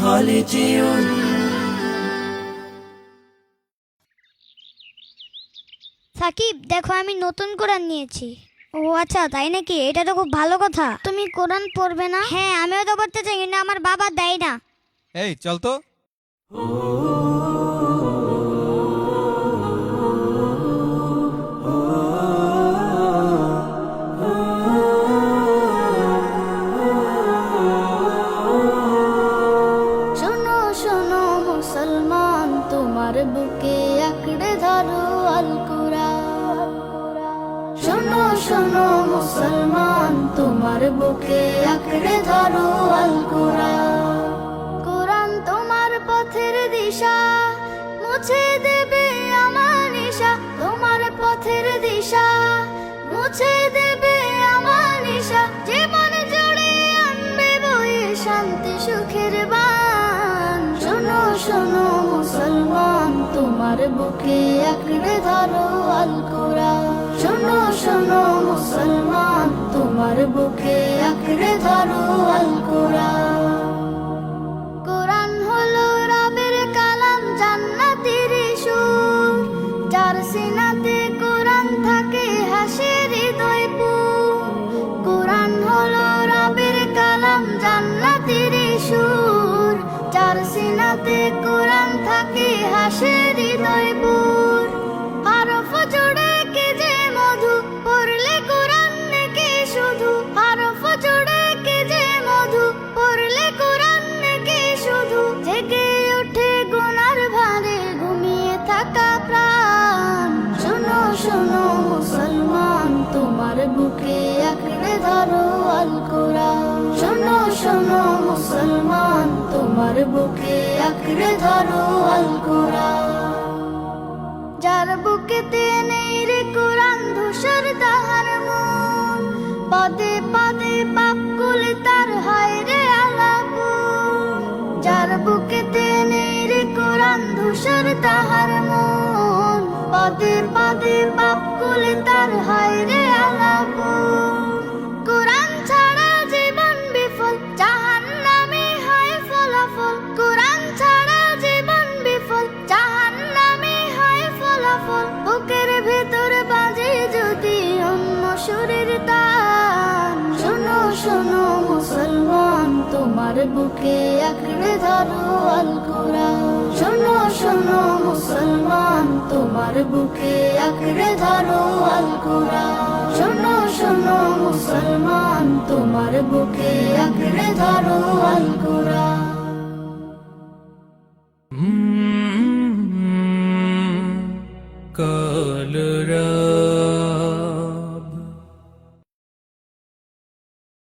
خالدون সাকিব, দেখো আমি নতুন কোরআন নিয়েছি। ও আচ্ছা, তাই নাকি? এটা তো খুব ভালো কথা। তুমি কোরআন পড়বে না? হ্যাঁ, আমিও তো পড়তে চাই, কিন্তু আমার বাবা দেয় না। এই চল তো। শোনো শোনো মুসলমান, তোমার বুকে আঁকড়ে ধরো আল কুরআন। শোনো শোনো মুসলমান, তোমার বুকে আঁকড়ে ধরো আল কুরআন। কোরআন তোমার পথের দিশা, মুছে দেবে আমার নিশা। তোমার পথের দিশা মুছে দেবে আমার নিশা। জীবন জুড়ে আনবে বয়ে শান্তি সুখের বান। শোনো শোনো মুসলমান, তোমার বুকে আঁকড়ে ধরো আল কুরআন। শোনো শোনো মুসলমান, তোমার বুকে আঁকড়ে ধরো আল কুরআন। কোরআন হলো রবের কালাম, জান্নাতের সুর। যার সিনাতে কোরআন থাকে হাসে হৃদয় পুর। কোরআন হলো রবের কালাম, জান্নাতের সুর। যার সিনাতে কোরআন থাকে হাসে হৃদয় পুর। হরফ জোড়ে কে যে মধু, পড়লে কোরআন নাকি শুধু। হরফ জোড়ে কে যে মধু, পড়লে কোরআন নাকি শুধু। জেগে ওঠে গুনার ভারে ঘুমিয়ে থাকা প্রাণ। শোনো শোনো মুসলমান, তোমার বুকে আঁকড়ে ধরো আল কুরআন। শোনো শোনো মুসলমান, তোমার বুকে আঁকড়ে ধরো আল কুরআন। যার বুকেতে নেই রে কোরআন, ধূসর তাহার মন। পদে পদে পাপ কুলে তার হয় রে আলাপন। যার বুকেতে নেই রে কোরআন, ধূসর তাহার মন। পদে পদে পাপ কুলে তার হয় রে আলাপন। কোরআন ছাড়া জীবন বিফল, জাহান্নামে হয় ফলাফল। কোরআন ছাড়া জীবন বিফল, জাহান্নামে হয় ফলাফল। বুকের ভেতর বাজে যদি অন্য সুরের তান। শোনো শোনো মুসলমান, তোমার বুকে আঁকড়ে ধরো আল কুরআন। শোনো শোনো মুসলমান, তোমার বুকে আঁকড়ে ধরো আল কুরআন। শোনো শোনো মুসলমান, তোমার বুকে আঁকড়ে ধরো আল